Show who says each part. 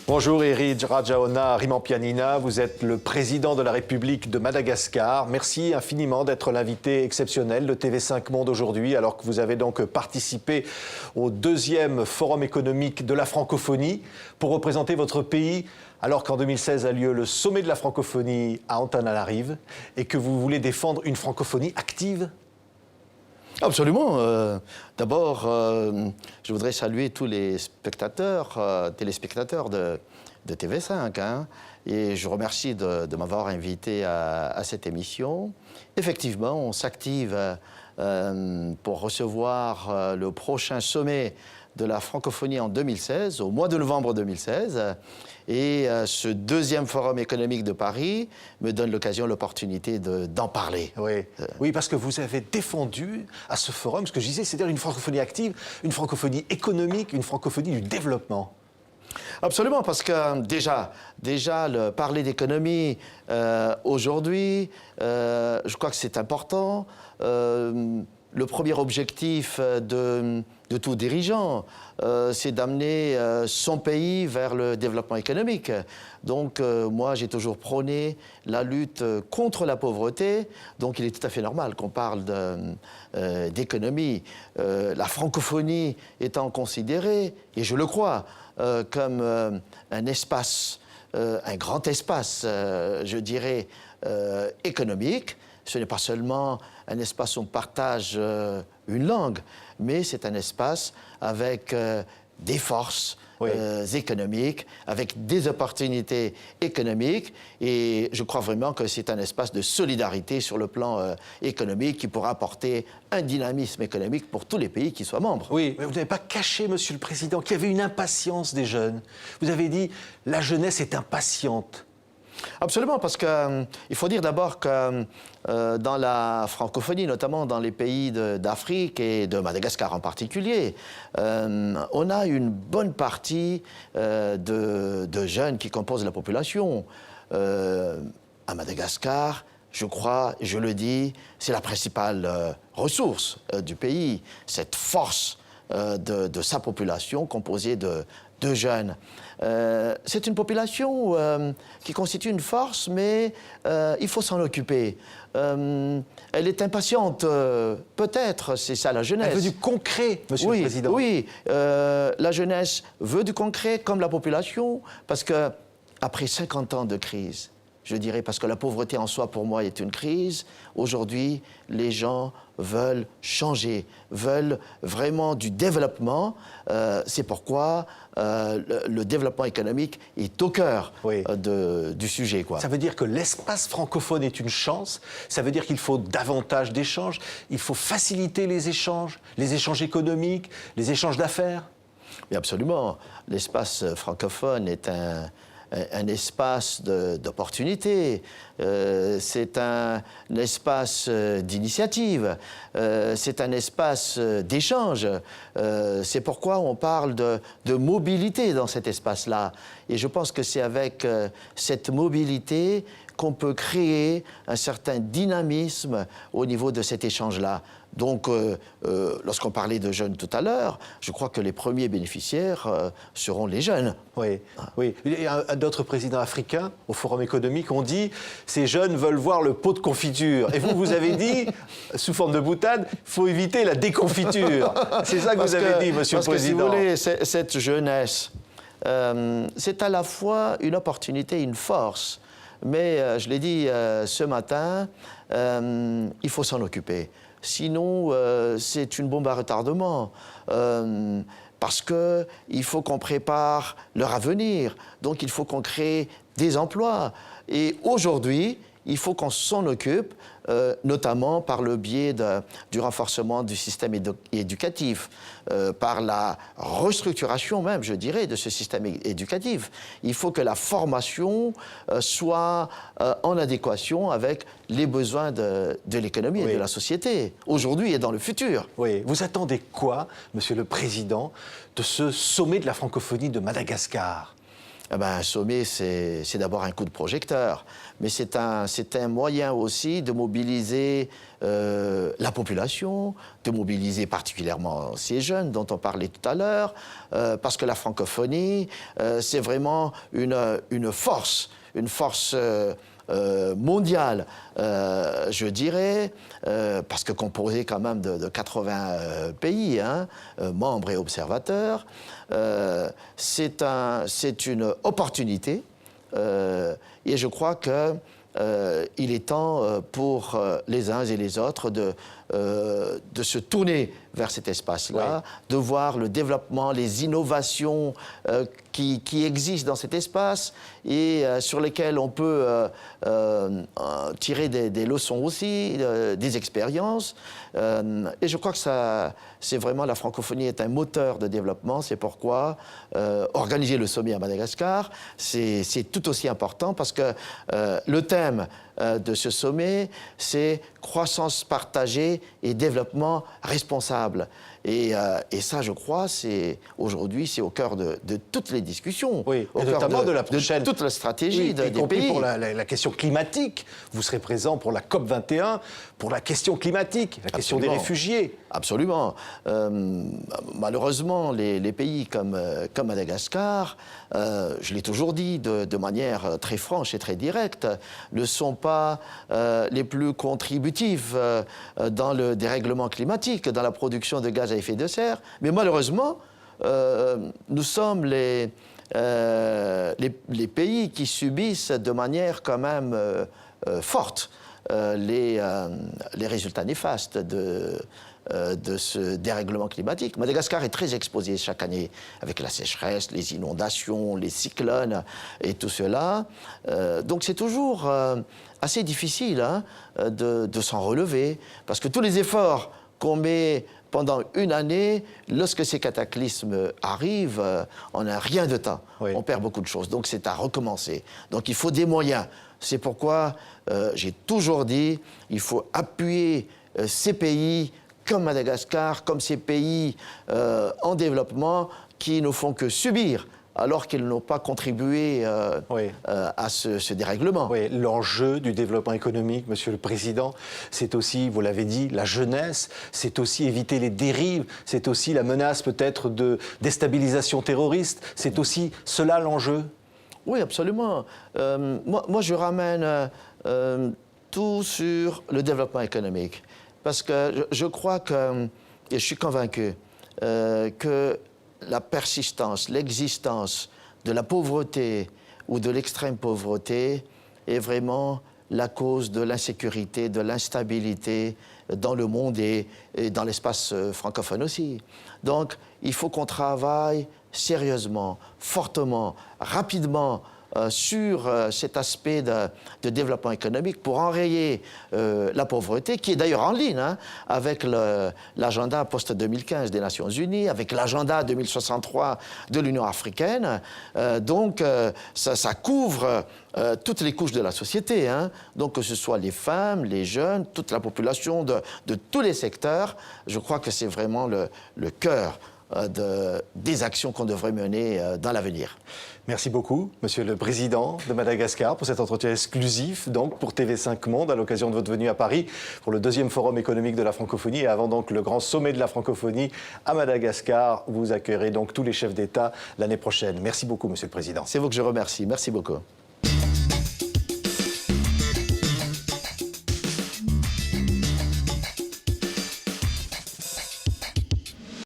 Speaker 1: Bonjour Eri Rajaona Rimampianina, vous êtes le président de la République de Madagascar. Merci infiniment d'être l'invité exceptionnel de TV5 Monde aujourd'hui, alors que vous avez donc participé au 2e Forum économique de la francophonie pour représenter votre pays, alors qu'en 2016 a lieu le sommet de la francophonie à Antananarive et que vous voulez défendre une francophonie active.
Speaker 2: Absolument. D'abord, je voudrais saluer tous les spectateurs, téléspectateurs de TV5. Et je remercie de m'avoir invité à cette émission. Effectivement, on s'active pour recevoir le prochain sommet de la francophonie en 2016, au mois de novembre 2016. Et ce 2e Forum économique de Paris me donne l'opportunité d'en parler.
Speaker 1: Oui. Oui, parce que vous avez défendu à ce forum ce que je disais, c'est-à-dire une francophonie active, une francophonie économique, une francophonie du développement.
Speaker 2: Absolument, parce que déjà parler d'économie aujourd'hui, je crois que c'est important. Le premier objectif de tout dirigeant, c'est d'amener son pays vers le développement économique. Donc, moi, j'ai toujours prôné la lutte contre la pauvreté. Donc, il est tout à fait normal qu'on parle d'économie. La francophonie étant considérée, et je le crois, comme un espace, un grand espace, je dirais, économique. Ce n'est pas seulement un espace où on partage une langue, mais c'est un espace avec des forces économiques, avec des opportunités économiques. Et je crois vraiment que c'est un espace de solidarité sur le plan économique qui pourra apporter un dynamisme économique pour tous les pays qui soient membres.
Speaker 1: Oui, mais vous n'avez pas caché, Monsieur le Président, qu'il y avait une impatience des jeunes. Vous avez dit « la jeunesse est impatiente ».
Speaker 2: Absolument, parce qu'il faut dire d'abord que dans la francophonie, notamment dans les pays d'Afrique et de Madagascar en particulier, on a une bonne partie de jeunes qui composent la population. À Madagascar, je crois, je le dis, c'est la principale ressource du pays, cette force de sa population composée de jeunes. C'est une population qui constitue une force, mais il faut s'en occuper. Elle est impatiente, peut-être, c'est ça la jeunesse.
Speaker 1: Elle veut du concret, Monsieur le Président.
Speaker 2: Oui, la jeunesse veut du concret comme la population, parce que après 50 ans de crise, je dirais, parce que la pauvreté en soi, pour moi, est une crise. Aujourd'hui, les gens veulent changer, veulent vraiment du développement. C'est pourquoi le développement économique est au cœur du sujet, quoi.
Speaker 1: Ça veut dire que l'espace francophone est une chance. Ça veut dire qu'il faut davantage d'échanges. Il faut faciliter les échanges économiques, les échanges d'affaires.
Speaker 2: Mais absolument. L'espace francophone est un espace d'opportunité, c'est un espace d'initiative, c'est un espace d'échange. C'est pourquoi on parle de mobilité dans cet espace-là. Et je pense que c'est avec cette mobilité qu'on peut créer un certain dynamisme au niveau de cet échange-là. Donc, lorsqu'on parlait de jeunes tout à l'heure, je crois que les premiers bénéficiaires seront les jeunes.
Speaker 1: Oui, oui. Il y a d'autres présidents africains au Forum économique ont dit « ces jeunes veulent voir le pot de confiture ». Et vous avez dit, sous forme de boutade, il faut éviter la déconfiture. C'est ça que vous avez dit, Monsieur le Président.
Speaker 2: Parce que, si vous voulez, cette jeunesse, c'est à la fois une opportunité, une force. Mais, je l'ai dit ce matin, il faut s'en occuper. Sinon, c'est une bombe à retardement. Parce qu'il faut qu'on prépare leur avenir. Donc, il faut qu'on crée des emplois. Et aujourd'hui, il faut qu'on s'en occupe, notamment par le biais du renforcement du système éducatif, par la restructuration même, je dirais, de ce système éducatif. Il faut que la formation soit en adéquation avec les besoins de l'économie et de la société, aujourd'hui et dans le futur.
Speaker 1: Oui. Vous attendez quoi, Monsieur le Président, de ce sommet de la francophonie de Madagascar ?
Speaker 2: eh ben, un sommet, c'est d'abord un coup de projecteur, mais c'est un moyen aussi de mobiliser la population, de mobiliser particulièrement ces jeunes dont on parlait tout à l'heure, parce que la francophonie, c'est vraiment une force mondiale, je dirais, parce que composée quand même de 80 pays, hein, membres et observateurs. C'est une opportunité et je crois que il est temps pour les uns et les autres de se tourner vers cet espace-là, oui, de voir le développement, les innovations qui existent dans cet espace et sur lesquelles on peut tirer des leçons aussi, des expériences. Et je crois que c'est vraiment, la francophonie est un moteur de développement. C'est pourquoi organiser le sommet à Madagascar, c'est tout aussi important parce que le thème de ce sommet, c'est croissance partagée et développement responsable. Et ça, je crois, aujourd'hui, c'est au cœur de toutes les discussions.
Speaker 1: Oui, au notamment de la prochaine.
Speaker 2: De toute la stratégie des pays.
Speaker 1: Pour la question climatique. Vous serez présent pour la COP21, pour la question climatique, la question des réfugiés.
Speaker 2: Absolument. Malheureusement, les pays comme Madagascar, je l'ai toujours dit de manière très franche et très directe, ne sont pas les plus contributifs dans le dérèglement climatique, dans la production de gaz à effet de serre. Mais malheureusement, nous sommes les pays qui subissent de manière quand même forte les résultats néfastes de ce dérèglement climatique. Madagascar est très exposé chaque année avec la sécheresse, les inondations, les cyclones et tout cela. Donc c'est toujours assez difficile, hein, de s'en relever, parce que tous les efforts qu'on met pendant une année, lorsque ces cataclysmes arrivent, on n'a rien de temps. Oui. On perd beaucoup de choses. Donc c'est à recommencer. Donc il faut des moyens. C'est pourquoi j'ai toujours dit il faut appuyer ces pays comme Madagascar, comme ces pays en développement qui ne font que subir alors qu'ils n'ont pas contribué oui, à ce dérèglement.
Speaker 1: Oui, l'enjeu du développement économique, Monsieur le Président, c'est aussi, vous l'avez dit, la jeunesse, c'est aussi éviter les dérives, c'est aussi la menace peut-être de déstabilisation terroriste, c'est aussi cela l'enjeu?
Speaker 2: Oui, absolument. Moi, je ramène tout sur le développement économique, parce que je crois que, et je suis convaincu, que la persistance, l'existence de la pauvreté ou de l'extrême pauvreté est vraiment la cause de l'insécurité, de l'instabilité dans le monde et dans l'espace francophone aussi. Donc, il faut qu'on travaille sérieusement, fortement, rapidement sur cet aspect de développement économique pour enrayer la pauvreté, qui est d'ailleurs en ligne, hein, avec l'agenda post-2015 des Nations Unies, avec l'agenda 2063 de l'Union africaine. Donc, ça couvre toutes les couches de la société, hein. Donc que ce soit les femmes, les jeunes, toute la population de tous les secteurs. Je crois que c'est vraiment le cœur des actions qu'on devrait mener dans l'avenir.
Speaker 1: Merci beaucoup, Monsieur le Président de Madagascar, pour cet entretien exclusif donc, pour TV5 Monde, à l'occasion de votre venue à Paris pour le 2e Forum économique de la francophonie et avant donc le grand sommet de la francophonie à Madagascar. Vous accueillerez donc tous les chefs d'État l'année prochaine. Merci beaucoup, Monsieur le Président.
Speaker 2: C'est vous que je remercie. Merci beaucoup.